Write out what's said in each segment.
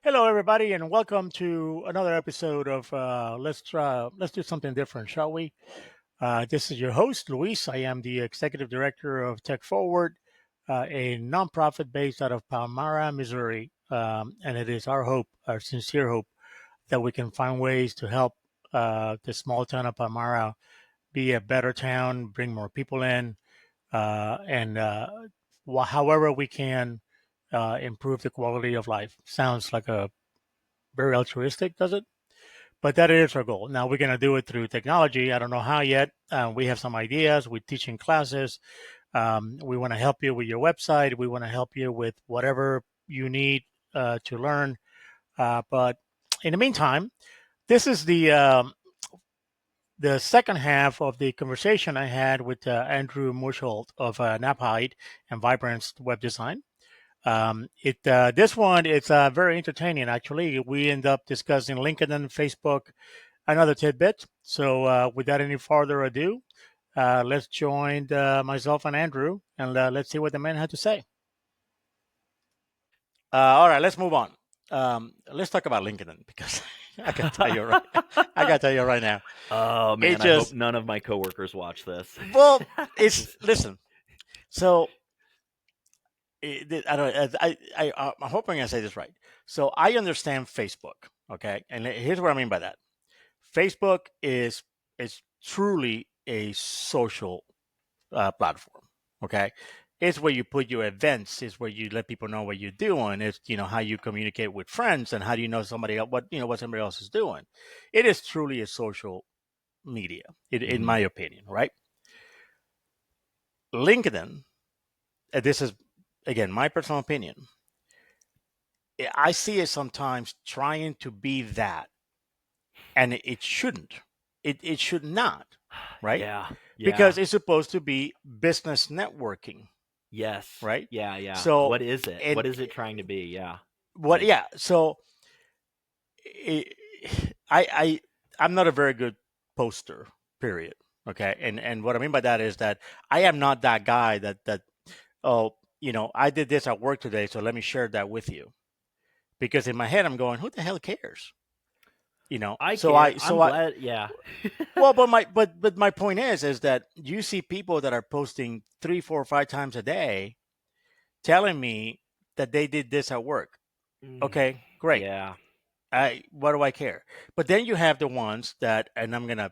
Hello, everybody, and welcome to another episode of Let's do something different, shall we? This is your host, Luis. I am the executive director of Tech Forward, a nonprofit based out of Palmyra, Missouri, and it is our hope, our sincere hope, that we can find ways to help the small town of Palmyra be a better town, bring more people in, and however we can improve the quality of life. Sounds like a very altruistic, does it? But that is our goal. Now we're going to do it through technology. I don't know how yet. We have some ideas. We're teaching classes. We want to help you with your website. We want to help you with whatever you need to learn. But in the meantime, this is the second half of the conversation I had with Andrew Musholt of Naphide and Vibrance Web Design. It This one it's very entertaining. Actually, we end up discussing LinkedIn, Facebook, another tidbit. So, without any further ado, let's join myself and Andrew, and let's see what the man had to say. All right, let's move on. Let's talk about LinkedIn because I can tell you right. I can tell you right now. Oh It man, I hope just none of my coworkers watch this. well, it's listen. So I don't. I'm hoping I say this right. So I understand Facebook. Okay, and here's what I mean by that. Facebook is truly a social platform. Okay, it's where you put your events. It's where you let people know what you're doing. It's how you communicate with friends and how do you know somebody else, what somebody else is doing. It is truly a social media, in Hmm. my opinion. Right? LinkedIn. This is again my personal opinion. I see it sometimes trying to be that, and it shouldn't. It should not, right? Yeah, yeah, Because it's supposed to be business networking, yes, right? yeah, yeah. So, What is it? and What is it trying to be? Yeah, what? like, Yeah. So, I, I, I'm not a very good poster. Period. Okay. And what I mean by that is that I am not that guy that oh I did this at work today, so let me share that with you. Because in my head I'm going, who the hell cares? I So care. I I'm so I glad. Yeah, well, but my point is that you see people that are posting 3, 4, 5 times a day telling me that they did this at work. Mm, Okay, great. yeah, I What do I care? But then you have the ones that, and I'm gonna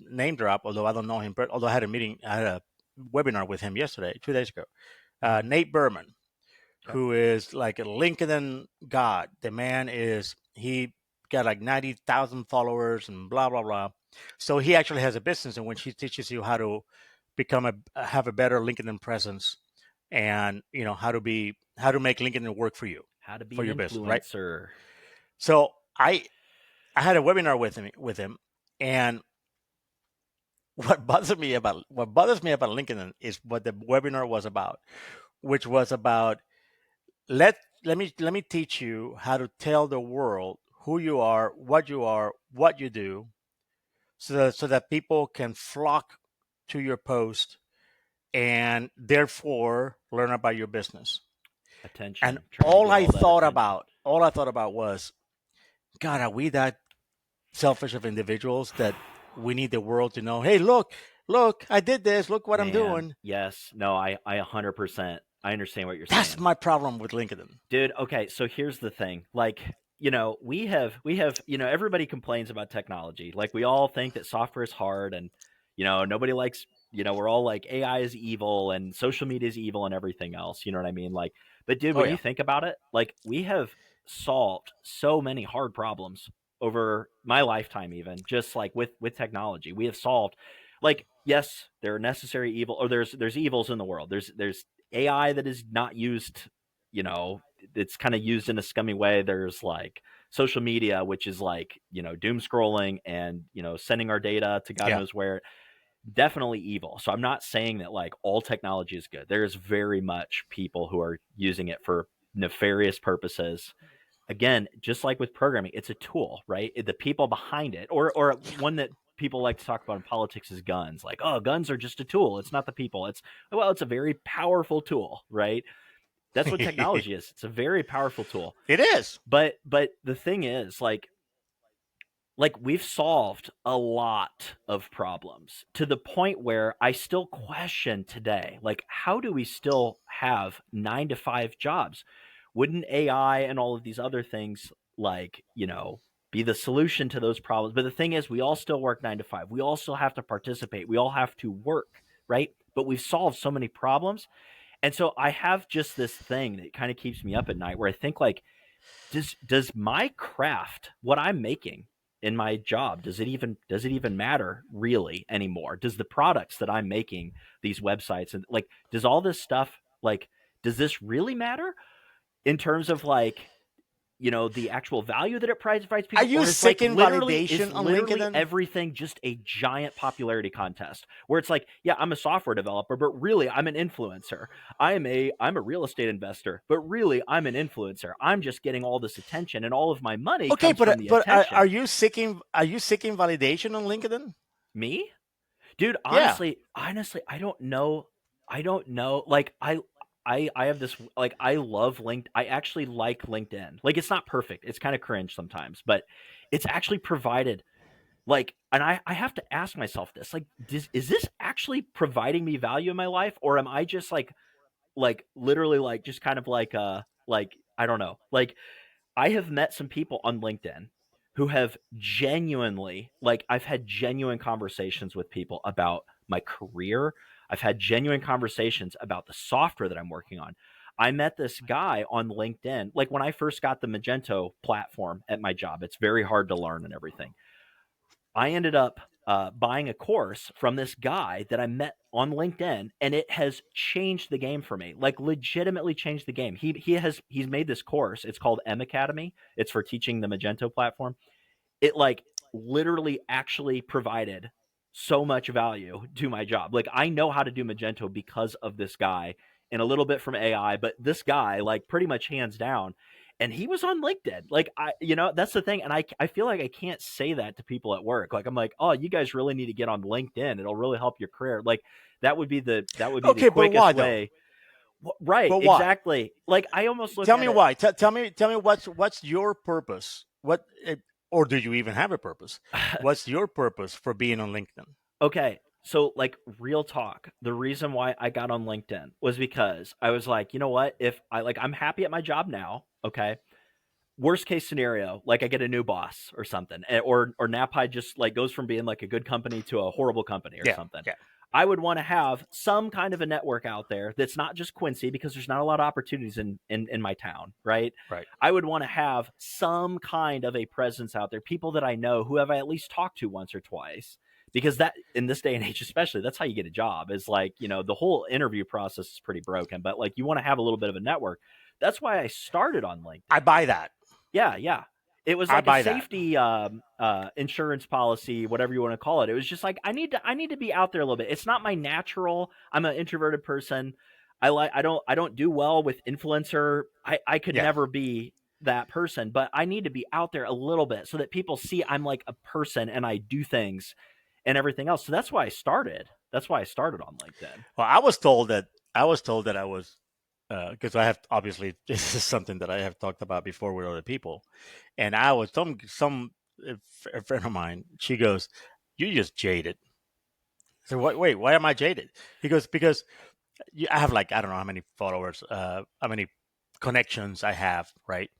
name drop, although I don't know him, although I had a webinar with him yesterday, 2 days ago. hmm, Nate Berman, okay. who is like a LinkedIn god. The man he got like 90,000 followers and blah blah blah. So he actually has a business in which he teaches you how to have a better LinkedIn presence, and how to make LinkedIn work for you, How to be for an your business, right? influencer? So I had a webinar with him, and what bothers me about LinkedIn is what the webinar was about, which was about let me teach you how to tell the world who you are, what you do, so that people can flock to your post and therefore learn about your business. And Attention, trying to get all that attention. all I thought about was, God, are we that selfish of individuals that we need the world to know, hey, look, I did this, look what I'm Man, doing. yes, no, I 100%. I understand what you're That's saying. my problem with LinkedIn. Dude, okay, so here's the thing. Like, we have, everybody complains about technology. Like we all think that software is hard and nobody likes, we're all like AI is evil and social media is evil and everything else, you know what I mean? Like, but dude, Oh when you yeah. think about it, like we have solved so many hard problems over my lifetime even just like with technology. We have solved like yes, there are necessary evil or there's evils in the world. There's AI that is not used, you know, it's kind of used in a scummy way. There's like social media, which is like, doom scrolling and, sending our data to God Yeah. knows where. Definitely evil. So I'm not saying that like all technology is good. There's very much people who are using it for nefarious purposes. Again, just like with programming, it's a tool, right? The people behind it, or one that people like to talk about in politics is guns. Like, oh, guns are just a tool. It's not the people. It's a very powerful tool, right? That's what technology is. It's a very powerful tool. It is. But the thing is, like we've solved a lot of problems to the point where I still question today, like, how do we still have 9 to 5 jobs? Wouldn't AI and all of these other things, like, be the solution to those problems? But the thing is, we all still work 9 to 5. We all still have to participate. We all have to work, right? But we've solved so many problems. And so I have just this thing that kind of keeps me up at night where I think, like, does my craft, what I'm making in my job, does it even matter really anymore? Does the products that I'm making, these websites, and like, does all this stuff, like, does this really matter in terms of, like, the actual value that it provides people? Are you Or is, sick like, in literally validation on LinkedIn? everything just a giant popularity contest where it's like, yeah, I'm a software developer, but really I'm an influencer. I'm a real estate investor, but really I'm an influencer. I'm just getting all this attention, and all of my money Okay, comes from the but attention. are you seeking validation on LinkedIn? Me? Dude, Yeah. honestly, I don't know. Like, I have this, like, I love LinkedIn. I actually like LinkedIn. Like, it's not perfect. It's kind of cringe sometimes, but it's actually provided, like, and I have to ask myself this, like, is this actually providing me value in my life, or am I just like literally, like, just kind of like, I don't know. Like, I have met some people on LinkedIn who have genuinely, like, I've had genuine conversations with people about my career. I've had genuine conversations about the software that I'm working on. I met this guy on LinkedIn, like, when I first got the Magento platform at my job. It's very hard to learn and everything. I ended up buying a course from this guy that I met on LinkedIn, and it has changed the game for me. Like, legitimately changed the game. He's made this course. It's called M Academy. It's for teaching the Magento platform. It, like, literally actually provided so much value to my job. Like, I know how to do Magento because of this guy, and a little bit from AI, but this guy, like, pretty much hands down. And he was on LinkedIn. Like, that's the thing. And I feel like I can't say that to people at work. Like, I'm like, oh, you guys really need to get on LinkedIn. It'll really help your career. Like, that would be the Okay, but why quickest though? way. Right. But why? Exactly. Like, I almost look Tell at me it. why. Tell me what's your purpose? Or do you even have a purpose? What's your purpose for being on LinkedIn? Okay. So, like, real talk, the reason why I got on LinkedIn was because I was like, you know what? If I'm happy at my job now, okay? Worst case scenario, like, I get a new boss or something, or NAPI just, like, goes from being like a good company to a horrible company or Yeah, something. yeah. I would want to have some kind of a network out there that's not just Quincy, because there's not a lot of opportunities in my town, right? Right. I would want to have some kind of a presence out there, people that I know who have I at least talked to once or twice, because that, in this day and age especially, that's how you get a job. Is like, the whole interview process is pretty broken, but, like, you want to have a little bit of a network. That's why I started on LinkedIn. I buy that. Yeah. It was I like a buy that. safety insurance policy, whatever you want to call it. It was just like, I need to be out there a little bit. It's not my natural. I'm an introverted person. I don't do well with influencer. I could Yeah. never be that person, but I need to be out there a little bit so that people see I'm like a person and I do things and everything else. So that's why I started. That's why I started on LinkedIn. Well, I was told that I was because I have, obviously, this is something that I have talked about before with other people, and I was some a friend of mine. She goes, "You just jaded." So wait, why am I jaded? He goes, because I have, like, I don't know how many followers, how many connections I have, right?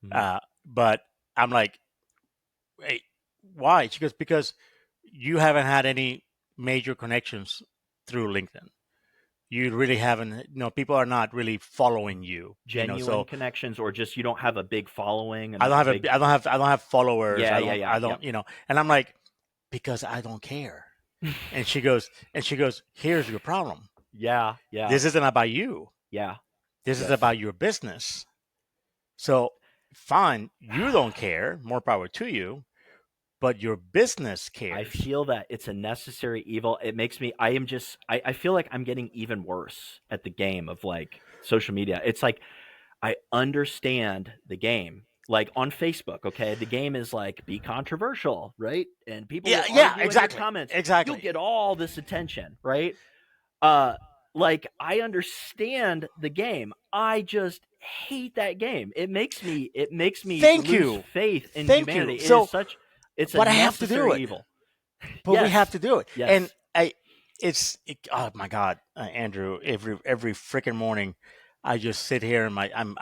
Mhm. But I'm like, wait, why? She goes, because you haven't had any major connections through LinkedIn. You really haven't. People are not really following you. Genuine So connections, or just you don't have a big following, I and don't a have big. I don't have followers. Yeah, I yeah, don't yeah, I yep. don't. And I'm like, because I don't care. And she goes, here's your problem. Yeah. This isn't about you. Yeah. This is Yes. about your business. So fine, you don't care. More power to you. But your business cares. I feel that it's a necessary evil. It makes me. I feel like I'm getting even worse at the game of, like, social media. It's like, I understand the game. Like, on Facebook, okay, the game is like, be controversial, right? And people will Yeah, argue in your exactly, comments. You'll exactly. get all this attention, right? Uh, like, I understand the game. I just hate that game. It makes me Thank lose you. faith in Thank humanity. you. It is So, such it's a but I have to do necessary it. evil. But we have Yes. to do it. And Yes. oh my God, Andrew, every freaking morning, I just sit here and I'm,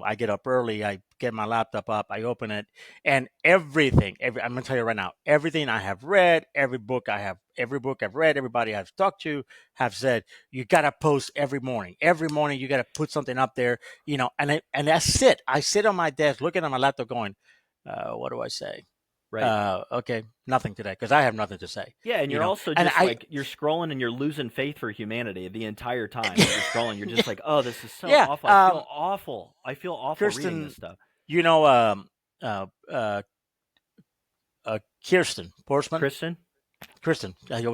I get up early, I get my laptop up, I open it, and I'm gonna tell you right now, everything I have read, every book I've read, everybody I've talked to have said, you gotta post every morning. Every morning you gotta put something up there, and I sit on my desk looking at my laptop going, what do I say? Right. Okay, nothing today because I have nothing to say. Yeah, and you're also And just like you're scrolling and you're losing faith for humanity the entire time that you're scrolling. You're just like, oh, this is so yeah, awful. I feel awful. I feel awful reading this Kirsten, stuff. you know, uh, uh, Kirsten Portsman, Kristen? Kristen. Yeah, I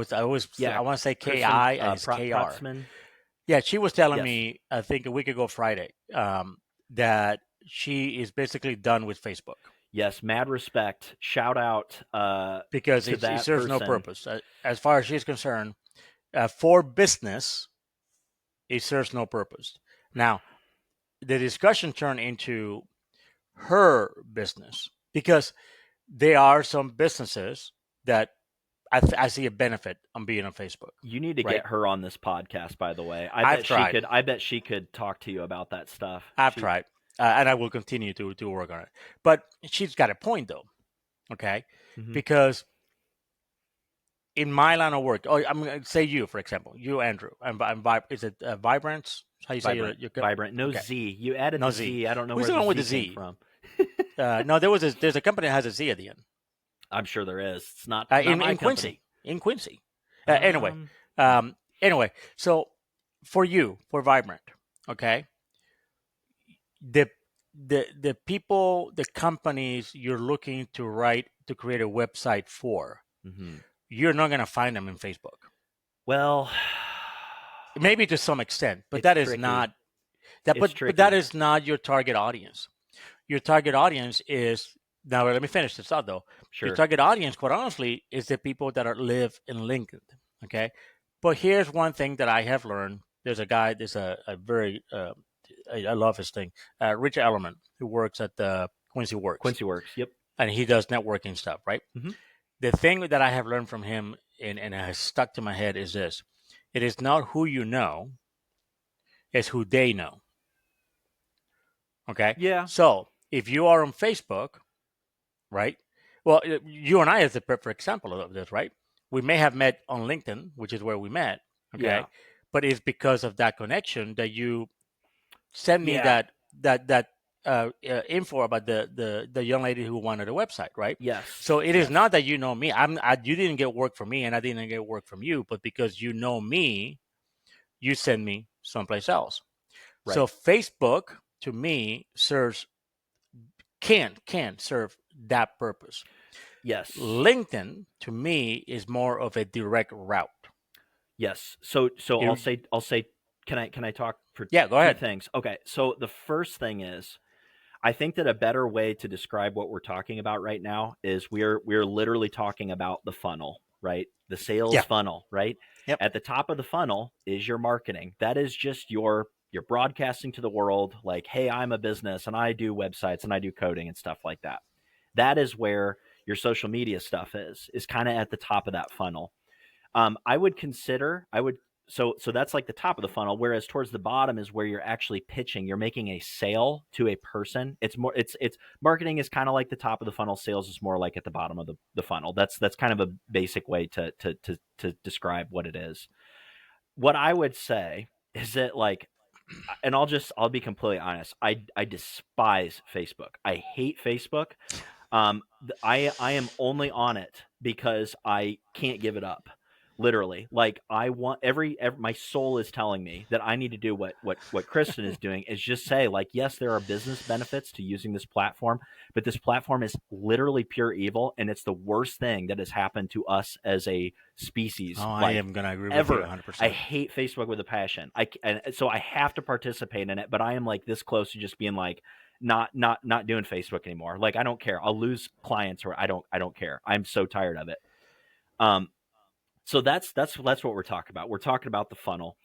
want to say Kristen Ki and it's Kr. Protzman. Yeah, she was telling Yes. me, I think a week ago Friday, that she is basically done with Facebook. Yes, mad respect. Shout out because to it that serves no person. purpose. As far as she's concerned, for business, it serves no purpose. Now, the discussion turned into her business because there are some businesses that I see a benefit on being on Facebook. You need to right? get her on this podcast, by the way. I've tried. I bet she could talk to you about that stuff. I've tried, and I will continue to work on it. But she's got a point, though. Okay, because in my line of work, I'm going to say you, for example, you, Andrew. Is it Vibrance? How you say Vibrant? Vibrant. No okay. Z. You added No the Z. I don't know Who's where the one with the the Z came Z? from. No, there's a company that has a Z at the end. I'm sure there is. It's not in Quincy. In Quincy. Anyway, so for Vibrant, okay, the people, the companies you're looking to create a website for, you're not going to find them in Facebook. Well, maybe to some extent, but that is not that. But that is not your target audience. Your target audience is now. Let me finish this out though. Sure. Your target audience, quite honestly, is the people that live in Lincoln. Okay, but here's one thing that I have learned. There's a guy. There's a very I love his thing. Rich Ellerman, who works at the Quincy Works. Quincy Works. Yep. And he does networking stuff, right? The thing that I have learned from him and has stuck to my head is this: it is not who you know, it's who they know. Okay. Yeah. So if you are on Facebook, right? Well, you and I is the perfect example of this, right? We may have met on LinkedIn, which is where we met. Okay. Yeah. But it's because of that connection that you sent me that info about the young lady who wanted a website, right? Yes. So it is not that you know me. You didn't get work from me, and I didn't get work from you, but because you know me, you send me someplace else. Right. So Facebook to me can serve that purpose. Yes. LinkedIn to me is more of a direct route. Yes. So I'll say can I talk for go ahead. 2 things? Okay. So the first thing is, I think that a better way to describe what we're talking about right now is we're literally talking about the funnel, right? The sales funnel, right? Yep. At the top of the funnel is your marketing. That is just you're broadcasting to the world like, hey, I'm a business and I do websites and I do coding and stuff like that. That is where your social media stuff is kind of at the top of that funnel. So that's like the top of the funnel, whereas towards the bottom is where you're actually pitching. You're making a sale to a person. It's marketing is kind of like the top of the funnel. Sales is more like at the bottom of the funnel. That's kind of a basic way to describe what it is. What I would say is that, like, and I'll be completely honest. I despise Facebook. I hate Facebook. I am only on it because I can't give it up. Literally, like I want every my soul is telling me that I need to do what Kristen is doing, is just say, like, yes, there are business benefits to using this platform, but this platform is literally pure evil, and it's the worst thing that has happened to us as a species. I am going to agree with you 100%. I hate Facebook with a passion. And so I have to participate in it, but I am like this close to just being like, not doing Facebook anymore. Like, I don't care. I'll lose clients, or I don't care. I'm so tired of it. So that's what we're talking about. We're talking about the funnel.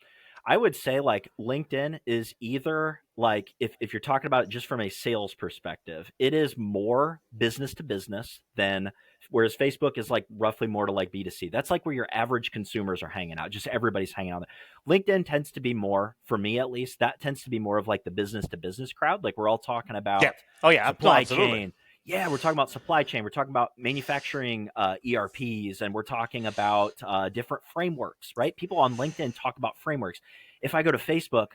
I would say like LinkedIn is either like if you're talking about it just from a sales perspective, it is more business to business than whereas Facebook is like roughly more to like B2C. That's like where your average consumers are hanging out. Just everybody's hanging out. LinkedIn tends to be more, for me at least, that tends to be more of like the business to business crowd. Like we're all talking Yeah. about Oh yeah. No, supply absolutely. chain. Yeah, we're talking about supply chain. We're talking about manufacturing ERPs, and we're talking about different frameworks, right? People on LinkedIn talk about frameworks. If I go to Facebook,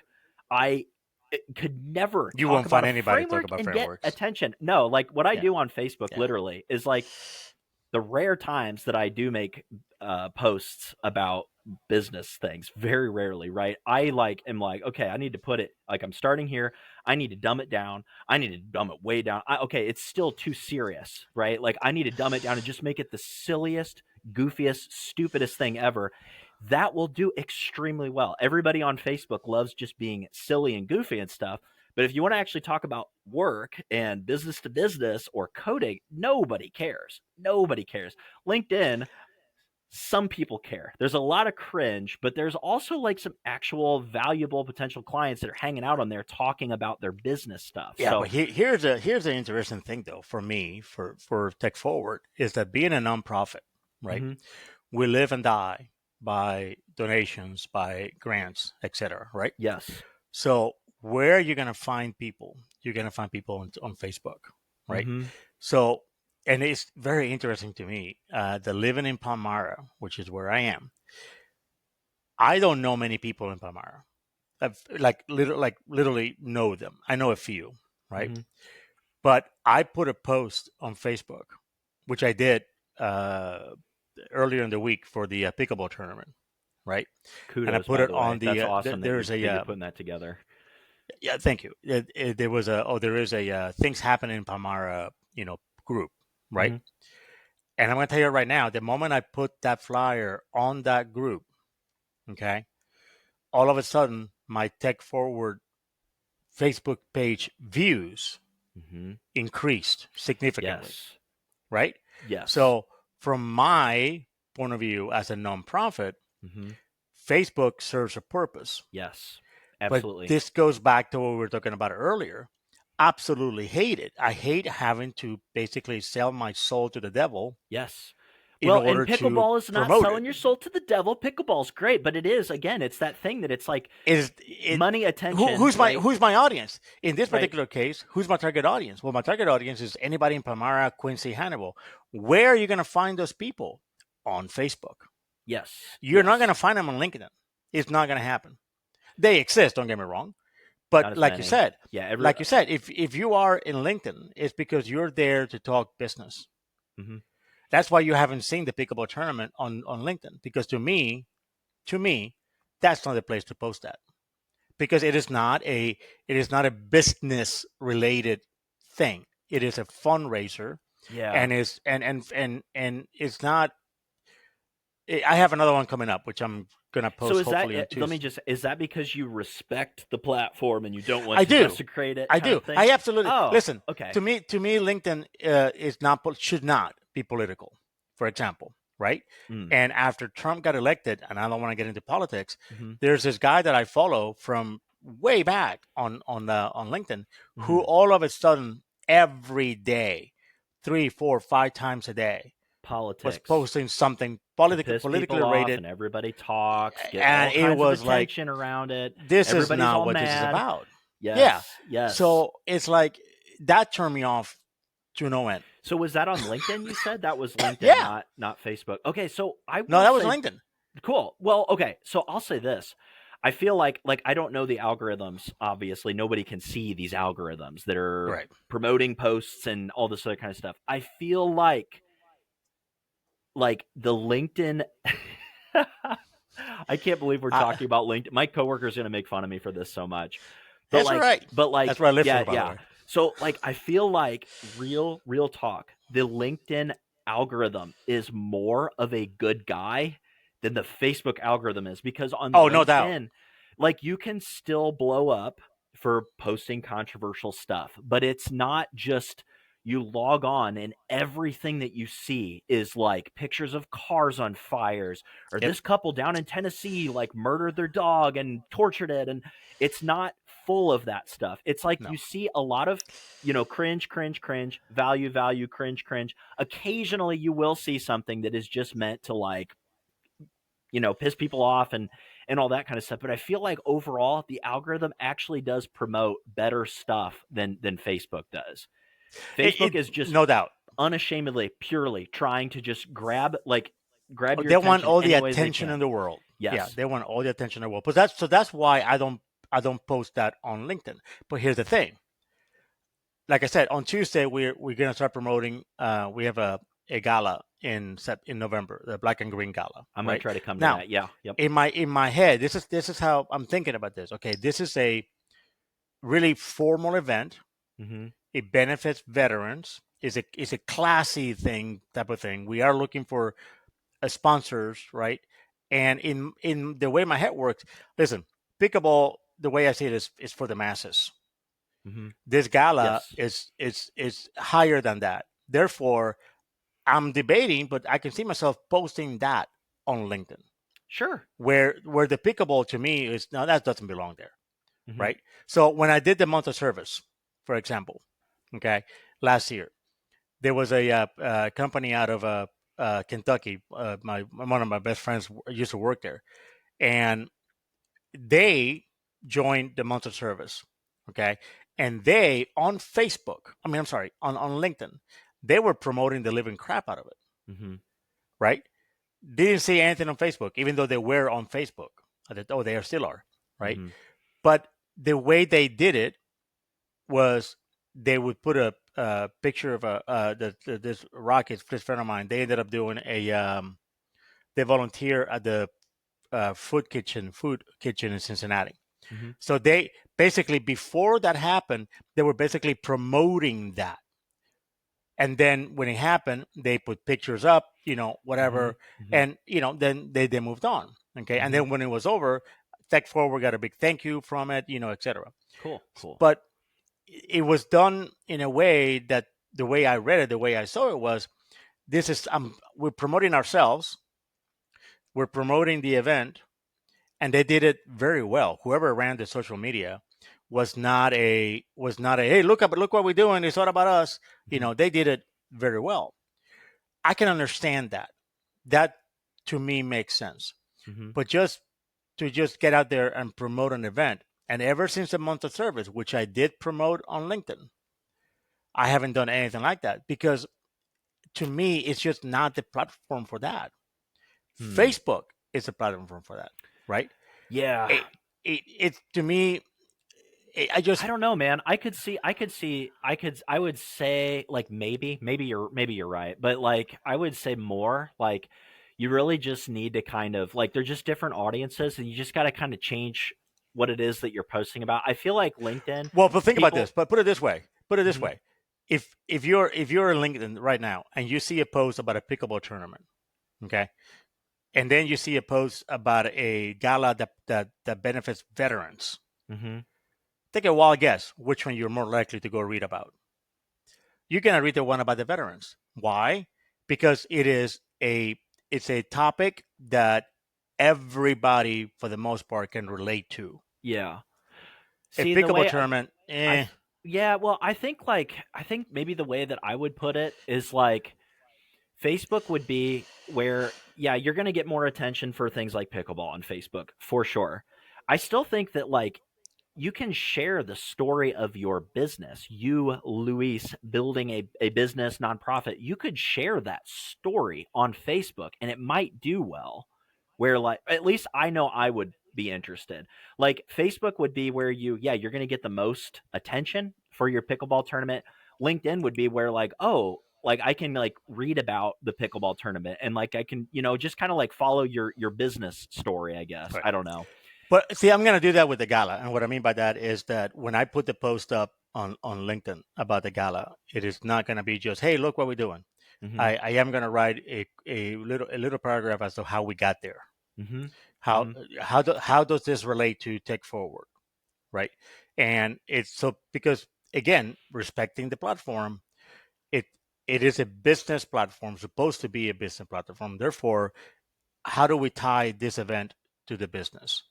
I could never You talk won't about find a anybody talk framework about and get frameworks. attention. No, like what I Yeah. do on Facebook Yeah. literally is like the rare times that I do make posts about business things, very rarely, right? I like am like, okay, I need to put it like I'm starting here. I need to dumb it down. I need to dumb it way down. Okay, it's still too serious, right? Like I need to dumb it down and just make it the silliest, goofiest, stupidest thing ever. That will do extremely well. Everybody on Facebook loves just being silly and goofy and stuff. But if you want to actually talk about work and business to business or coding, nobody cares. Nobody cares. LinkedIn, some people care. There's a lot of cringe, but there's also like some actual valuable potential clients that are hanging out on there talking about their business stuff. Yeah, So but here's an interesting thing though for me for Tech Forward is that being a nonprofit, right? mhm, We live and die by donations, by grants, etc. Right? yes. So where are you gonna find people? You're gonna find people on Facebook, right? Mhm, So and it's very interesting to me. The living in Palmyra, which is where I am, I don't know many people in Palmyra. I've like literally know them. I know a few, right? mhm. But I put a post on Facebook, which I did uh, earlier in the week for the pickleball tournament, right? And I Kudos, put by it the on way. That's the awesome that there's you're putting that together. yeah, thank you. There was there is a things happening in Palmyra, group, right? Mhm. And I'm going to tell you right now, the moment I put that flyer on that group, okay, all of a sudden my Tech Forward Facebook page views Mhm. increased significantly, Yes. right? Yes. So, from my point of view as a nonprofit, Mhm. Facebook serves a purpose. Yes. But Absolutely. this goes back to what we were talking about earlier. Absolutely hate it. I hate having to basically sell my soul to the devil Yes. in Well, and order to pickleball is not promote it. selling your soul to the devil. Pickleball's great, but it is again, it's that thing that it's like Is it money, attention, right? who's my audience in this Right. particular case? Who's my target audience? Well, my target audience is anybody in Palmyra, Quincy, Hannibal. Where are you going to find those people? On Facebook. Yes. You're not going Yes. to find them on LinkedIn. It's not going to happen. They exist. Don't get me wrong. Not But as many. Yeah. if you are in LinkedIn, it's because you're there to talk business. Mhm. That's why you haven't seen the pickleball tournament on LinkedIn. Because to me, that's not the place to post that. Because it is not a business related thing. It is a fundraiser, Yeah. and it's not. I have another one coming up, which I'm gonna So post is that hopefully on let me Tuesday. just is that because you respect the platform and you don't want I to do. desecrate it I kind do. of thing? I absolutely Oh, listen. okay. To me, LinkedIn is not should not be political. For example, right? Mm. And after Trump got elected, and I don't want to get into politics, Mhm. there's this guy that I follow from way back on LinkedIn, who Mhm. all of a sudden every day, 3, 4, 5 times a day, was Politics posting something to piss politically people off rated, and everybody talks, get and all it kinds of was like, attention around it. this is Everybody's not all what this is mad. about. Yeah. Yes. Yes. So it's like that turned me off to no end. So was that on LinkedIn you said? That was LinkedIn, Yeah. not Facebook. Okay, so I No, will that was say LinkedIn. cool. Well, okay. So I'll say this. I feel like I don't know the algorithms. Obviously, nobody can see these algorithms that are Right. promoting posts and all this other kind of stuff. I feel like the LinkedIn I can't believe we're Uh, talking about LinkedIn. My coworker's going to make fun of me for this so much. But that's all right. That's what I live yeah, for, by the yeah. way. So like I feel like real talk, the LinkedIn algorithm is more of a good guy than the Facebook algorithm is because on Oh, no doubt. LinkedIn, like you can still blow up for posting controversial stuff, but it's not just you log on and everything that you see is like pictures of cars on fires, or Yep. this couple down in Tennessee like murdered their dog and tortured it. And it's not full of that stuff. It's like No. you see a lot of, cringe, cringe, cringe, value, value, cringe, cringe. Occasionally you will see something that is just meant to like, piss people off and all that kind of stuff. But I feel like overall the algorithm actually does promote better stuff than Facebook does. Facebook is just No doubt. unashamedly, purely trying to just grab your They want attention all the any ways they attention can. in the world. Yeah, Yes. they want all the attention in the world. But that's why I don't post that on LinkedIn. But here's the thing. Like I said, on Tuesday we're gonna start promoting. We have a gala in November, the Black and Green Gala. I'm gonna Right try to come to now, that. Yeah. Yep. in my head, this is how I'm thinking about this. Okay, this is a really formal event. Mm-hmm. It benefits veterans. Is a classy thing type of thing. We are looking for sponsors, right? And in the way my head works, listen, pickleball, the way I see it is for the masses. Mm-hmm. This gala Yes. is higher than that. Therefore, I'm debating, but I can see myself posting that on LinkedIn, Sure. where the pickleball to me is now that doesn't belong there, Mm-hmm. right? So when I did the month of service, for example, okay, last year there was a company out of Kentucky. My one of my best friends used to work there, and they joined the month of service. Okay, and they on Facebook. I mean, I'm sorry, on LinkedIn, they were promoting the living crap out of it. Mm-hmm. Right? Didn't see anything on Facebook, even though they were on Facebook. I thought, oh, they still are. Right? Mm-hmm. But the way they did it was they would put a picture of this Rockets, this friend of mine. They ended up doing they volunteer at the food kitchen in Cincinnati. Mm-hmm. So they basically before that happened, they were basically promoting that. And then when it happened, they put pictures up, Mm-hmm. whatever, Mm-hmm. and then they moved on. Okay, and Mm-hmm. then when it was over, Tech Forward got a big thank you from it, etc. Cool. Cool. But it was done in a way that the way I read it, the way I saw it was this is we're promoting ourselves, we're promoting the event, and they did it very well. Whoever ran the social media was not a hey look what we're doing. It's all about us. Mm-hmm. They did it very well. I can understand that. That to me makes sense. Mm-hmm. But just to just get out there and promote an event, and ever since the month of service, which I did promote on LinkedIn, I haven't done anything like that because to me, it's just not the platform for that. Hmm. Facebook is a platform for that, right? Yeah. It to me, I just I don't know, man. I would say like maybe you're right, but like I would say more like you really just need to kind of like they're just different audiences, and you just got to kind of change what it is that you're posting about. I feel like LinkedIn well, but think about this. people. But put it this way. Put it this Mhm. way. If you're in LinkedIn right now and you see a post about a pickleball tournament, okay, and then you see a post about a gala that benefits veterans, Mhm. take a wild guess which one you're more likely to go read about. You're gonna read the one about the veterans. Why? Because it's a topic that everybody for the most part can relate to. Yeah. A See the pickleball way tournament, I yeah, well, I think maybe the way that I would put it is like Facebook would be where, yeah, you're going to get more attention for things like pickleball on Facebook for sure. I still think that, like, you can share the story of your business. You, Luis, building a business nonprofit, you could share that story on Facebook and it might do well. Where, like, at least I know I would be interested. Like, Facebook would be where you're going to get the most attention for your pickleball tournament. LinkedIn would be where, like, oh, like I can like read about the pickleball tournament and like I can, just kind of like follow your business story, I guess. right. I don't know. But see, I'm going to do that with the gala. And what I mean by that is that when I put the post up on LinkedIn about the gala, it is not going to be just, hey, look what we're doing. Mhm. I am going to write a little paragraph as to how we got there. Mhm. How Mhm. how does this relate to Tech Forward, right? And it's so because again, respecting the platform, it it is a business platform, supposed to be a business platform. Therefore, how do we tie this event to the business?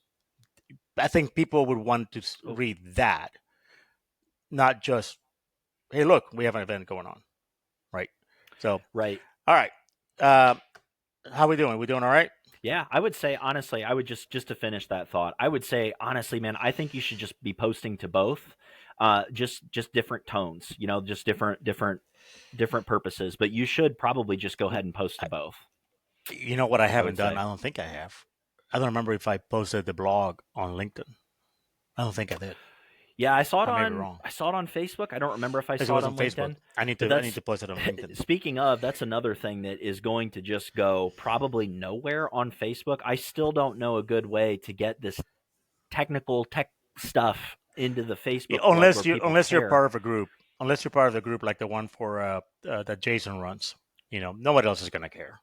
I think people would want to Oh, read that, not just, hey, look, we have an event going on, right? So, right. all right. Uh, how we doing? We doing all right? Yeah, I would say honestly, I would just to finish that thought, I would say honestly, man, I think you should just be posting to both, just different tones, just different purposes. But you should probably just go ahead and post to both. You know what I I haven't would done? say. I don't think I have. I don't remember if I posted the blog on LinkedIn. I don't think I did. Yeah, I may be wrong. I saw it on Facebook. I don't remember if I Because it saw it was on on Facebook. LinkedIn. But I need that's to post it on LinkedIn. speaking of, that's another thing that is going to just go probably nowhere on Facebook. I still don't know a good way to get this tech stuff into the Facebook world where people Unless you're care. part of a group, unless you're part of the group like the one for that Jason runs, nobody else is gonna care.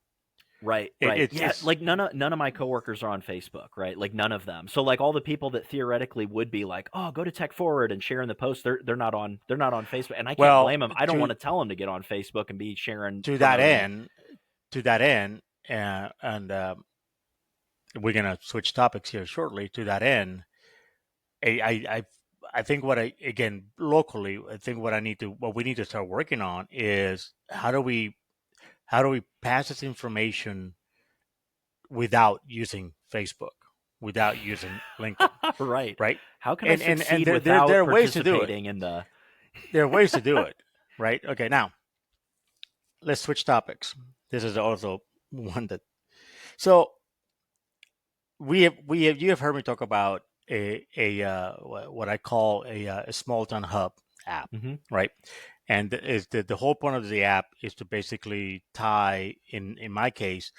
Right, It, right. it's Yeah, it's like none of my coworkers are on Facebook, right? Like none of them. So like all the people that theoretically would be like, "Oh, go to Tech Forward and share in the post," they're not on Facebook, and I can't well blame them. I don't want to tell them to get on Facebook and be sharing to that promoting it. end, to that end, and we're gonna switch topics here shortly. To that end, I think what I again locally, I think what we need to start working on is how do we pass this information without using Facebook, without using LinkedIn, Right. right? How can I And succeed there without are ways to do it. participating in the There are ways to do it, right? Okay, now let's switch topics. This is also one that so we have you have heard me talk about a what I call a small town hub app, Mhm. right? And is the whole point of the app is to basically tie in my case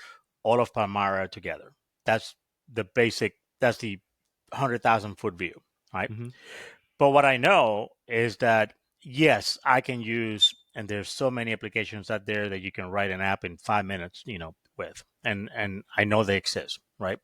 all of Palmyra together. That's the basic. That's the 100,000 foot view, right? Mhm. But what I know is that yes, I can use, and there's so many applications out there that you can write an app in 5 minutes, with, and I know they exist, right?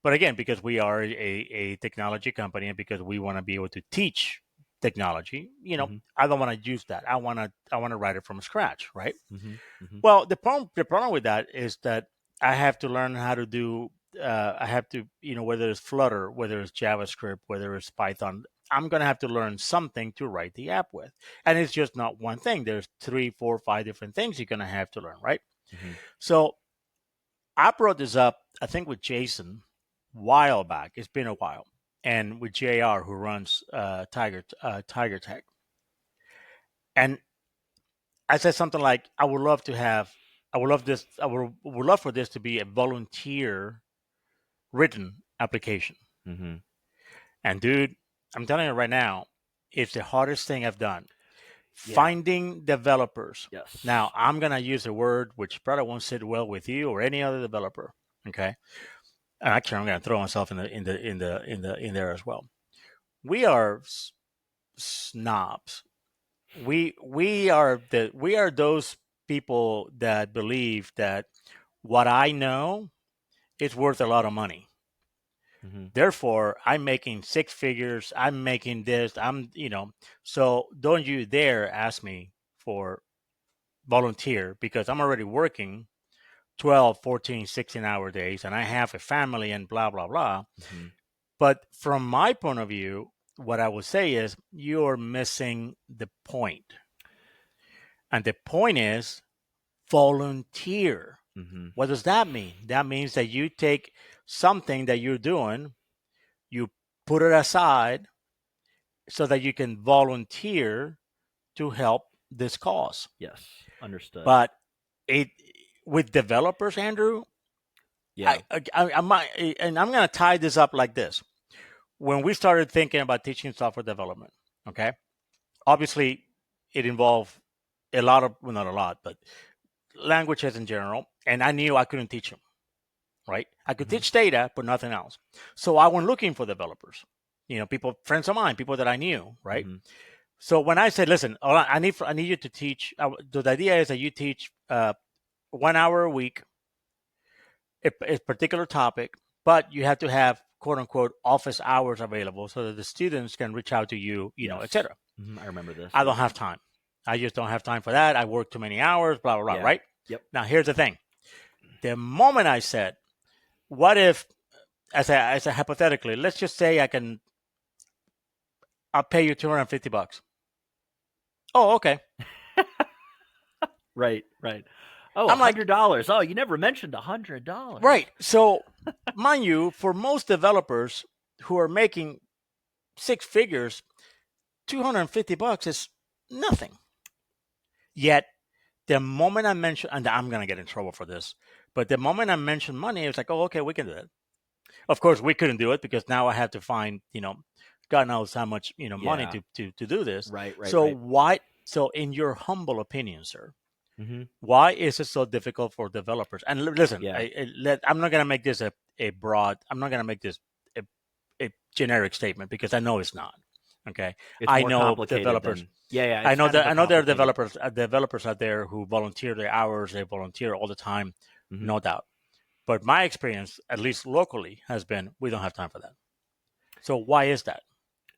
But again, because we are a technology company and because we want to be able to teach technology, Mhm. I don't want to use that. I want to write it from scratch, right? Mhm. Mhm. Well, the problem with that is that I have to learn how to do. I have to, whether it's Flutter, whether it's JavaScript, whether it's Python. I'm gonna have to learn something to write the app with, and it's just not one thing. There's three, four, five different things you're gonna have to learn, right? Mhm. So I brought this up, I think, with Jason a while back. It's been a while, and with Jr. who runs Tiger Tech, and I said something like, I would love for this to be a volunteer written application. Mhm. And dude, I'm telling you right now, it's the hardest thing I've done. Yeah. Finding developers. Now, Yes. I'm gonna use a word which probably won't sit well with you or any other developer. Okay, and actually, I'm gonna throw myself in there as well. We are snobs. We are those people that believe that what I know is worth a lot of money. Mhm. Therefore, I'm making six figures. I'm making this. So don't you dare ask me for volunteer because I'm already working 12, 14, 16-hour days and I have a family and blah, blah, blah. Mhm. But from my point of view, what I would say is you're missing the point. And the point is volunteer. Mhm. What does that mean? That means that you take something that you're doing, you put it aside so that you can volunteer to help this cause. Yes. Understood. But it with developers, Andrew, Yeah. I might, and I'm going to tie this up like this. When we started thinking about teaching software development, okay, obviously it involved a lot of, well, not a lot, but languages in general, and I knew I couldn't teach them, right? I could Mhm. teach data, but nothing else. So I went looking for developers, people, friends of mine, people that I knew, right? Mhm. So when I said, listen, I need you to teach. The idea is that you teach 1 hour a week, a particular topic, but you have to have quote unquote office hours available so that the students can reach out to you, Yes. etc. I remember this. I don't Yep. have time. I just don't have time for that. I work too many hours, blah, blah, blah, Yeah. right? Yep. Now, here's the thing. The moment I said, what if, as a hypothetically, let's just say I'll pay you $250. Oh, okay. Right. Oh, I'm like, $100. Oh, you never mentioned $100. right. So, mind you, for most developers who are making six figures, $250 is nothing. Yet, the moment I mention, and I'm going to get in trouble for this, but the moment I mentioned money, it's like, oh, okay, we can do it. Of course, we couldn't do it because now I had to find, God knows how much, money Yeah. to do this. Right. So Right. why? So, in your humble opinion, sir, Mm-hmm. why is it so difficult for developers? And listen, Yeah. I'm not going to make this a broad. I'm not going to make this a, a generic statement because I know it's not. Okay, It's I more know complicated developers. than. Yeah. I It's know kind of that a I know there are complicated. developers out there who volunteer their hours. They volunteer all the time, Mm-hmm. no doubt. But my experience, at least locally, has been we don't have time for that. So why is that?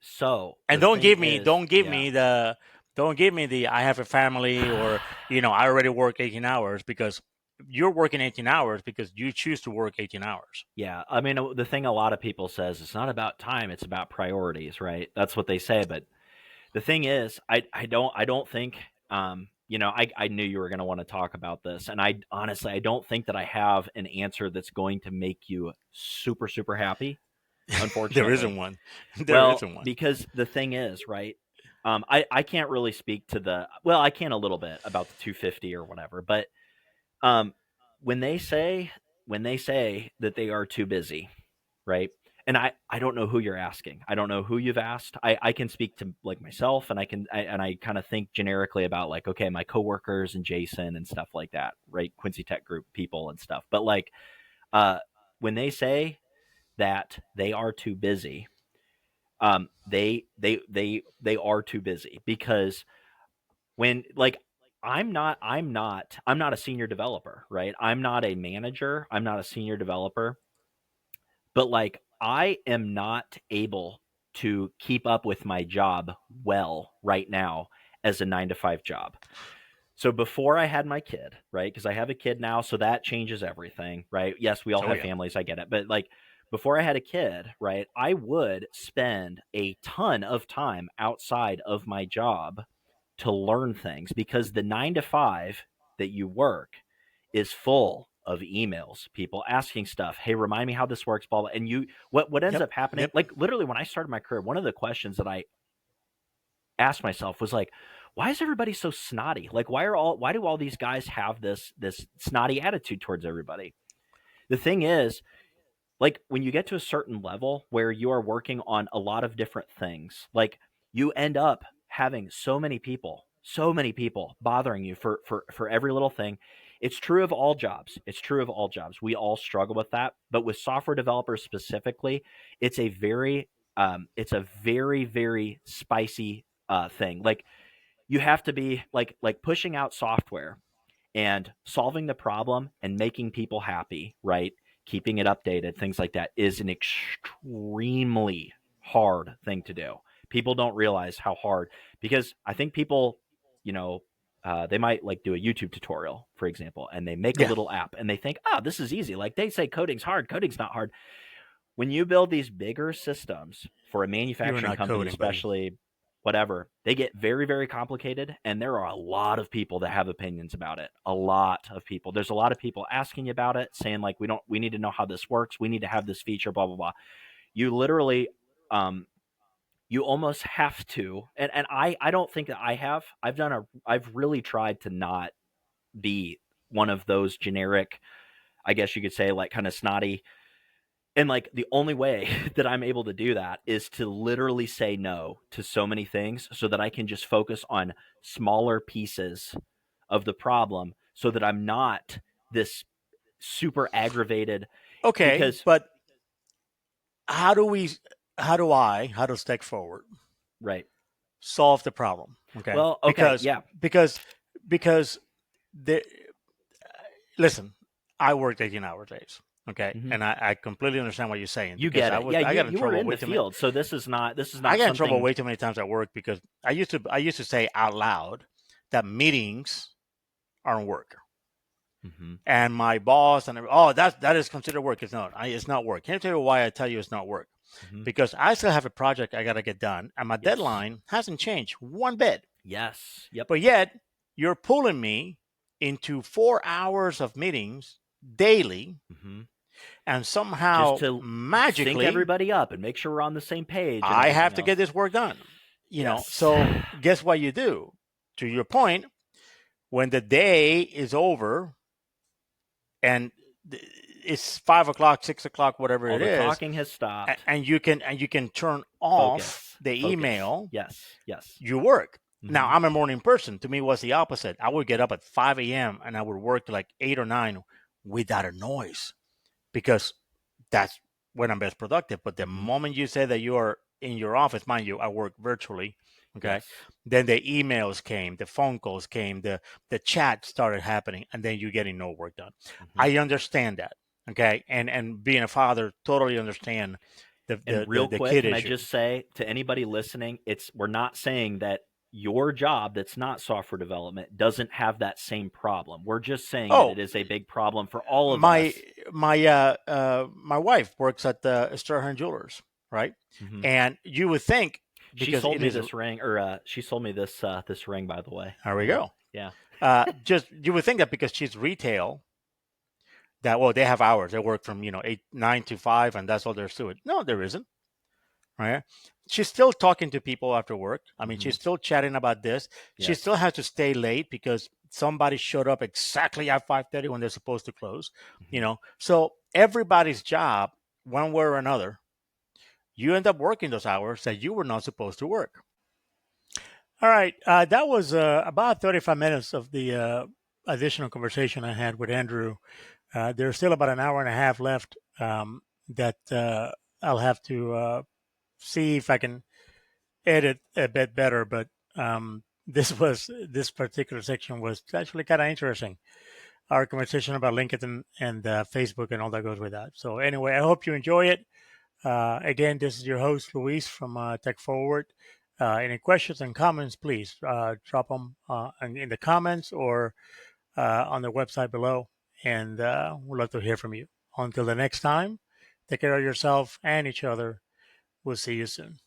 So And the thing is, yeah. don't give me the I have a family or I already work 18 hours because you're working 18 hours because you choose to work 18 hours. Yeah, I mean, the thing a lot of people says, it's not about time, it's about priorities, right? That's what they say, but the thing is, I don't think, I knew you were going to want to talk about this, and I honestly, I don't think that I have an answer that's going to make you super super happy, There unfortunately. isn't one. There Well, isn't one. because the thing is, right? I can't really speak to well, I can a little bit about the 250 or whatever, but um, when they say that they are too busy, right? And I don't know who you're asking. I don't know who you've asked. I can speak to like myself, and I kind of think generically about like, okay, my coworkers and Jason and stuff like that, right? Quincy Tech Group people and stuff. But like, uh, when they say that they are too busy, they are too busy because when like I'm not a senior developer, right? I'm not a manager, I'm not a senior developer, but like I am not able to keep up with my job well right now as a 9 to 5 job. So before I had my kid, right? Because I have a kid now, so that changes everything, right? Yes, we all Oh have yeah. families, I get it. But like before I had a kid, right? I would spend a ton of time outside of my job to learn things because the 9 to 5 that you work is full of emails, people asking stuff. Hey, remind me how this works, blah, blah. And what ends Yep. up happening, Yep. like literally when I started my career, one of the questions that I asked myself was like, why is everybody so snotty? Like, why do all these guys have this snotty attitude towards everybody? The thing is, like when you get to a certain level where you are working on a lot of different things, like you end up having so many people bothering you for every little thing. It's true of all jobs. It's true of all jobs. We all struggle with that, but with software developers specifically, it's a very spicy thing. Like you have to be like pushing out software and solving the problem and making people happy, right? Keeping it updated, things like that is an extremely hard thing to do. People don't realize how hard because I think people, you know, they might like do a YouTube tutorial, for example, and they make a Yeah. little app and they think, oh, this is easy. Like they say coding's hard. Coding's not hard. When you build these bigger systems for a You're manufacturing not company, coding, buddy. especially whatever, they get very, very complicated. And there are a lot of people that have opinions about it. A lot of people. There's a lot of people asking you about it, saying, like, we need to know how this works. We need to have this feature, blah, blah, blah. You literally, you almost have to. And I don't think that I've really tried to not be one of those generic, I guess you could say, like, kind of snotty. And like the only way that I'm able to do that is to literally say no to so many things so that I can just focus on smaller pieces of the problem so that I'm not this super aggravated Okay, because but how do we? How does Tech Forward right. solve the problem? Okay, Well, okay, yeah. because because the listen, I worked 18-hour days. Okay, Hmm. and I completely understand what you're saying You because get it. Yeah, I you got in you were trouble in way the too many. field. So this is I not got in trouble something. way too many times at work because I used to say out loud that meetings aren't work. Mm-hmm. And my boss and that is considered work. It's not. It's not work. Can I tell you why I tell you it's not work? Mm-hmm. Because I still have a project I got to get done, and my Yes. deadline hasn't changed one bit. Yes. Yep. But yet you're pulling me into 4 hours of meetings daily, Mm-hmm. and somehow Just to magically sync everybody up and make sure we're on the same page. And I have to else. get this work done. Yes. So guess what you do? To your point, when the day is over and it's 5 o'clock, 6 o'clock, whatever all it the is, talking has stopped, and you can turn off the email. Yes. You work. Mm-hmm. Now I'm a morning person. To me, it was the opposite. I would get up at 5 a.m. and I would work to like 8 or 9 without a noise, because that's when I'm best productive. But the moment you say that you are in your office, mind you, I work virtually. Okay. Yes. Then the emails came, the phone calls came, the chat started happening, and then you're getting no work done. Mm-hmm. I understand that. Okay. And being a father, totally understand the quick, kid can issue. I just say to anybody listening, we're not saying that your job that's not software development doesn't have that same problem. We're just saying that it is a big problem for all of us. My wife works at the Strahan Jewelers, right? Mm-hmm. And you would think, she sold me this ring, or she sold me this ring, by the way. There we go. Yeah. Just you would think that because she's retail, that they have hours. They work from 9 to 5, and that's all there's to it. No, there isn't. Right? She's still talking to people after work. I mean, she's still chatting about this. Yes. She still has to stay late because somebody showed up exactly at 5:30 when they're supposed to close. So everybody's job, one way or another, you end up working those hours that you were not supposed to work. All right, that was about 35 minutes of the additional conversation I had with Andrew. There's still about an hour and a half left that I'll have to see if I can edit a bit better. But this particular section was actually kind of interesting. Our conversation about LinkedIn and Facebook and all that goes with that. So anyway, I hope you enjoy it. Again, this is your host, Luis from Tech Forward. Any questions and comments, please drop them in the comments or on the website below, and we'd love to hear from you. Until the next time, take care of yourself and each other. We'll see you soon.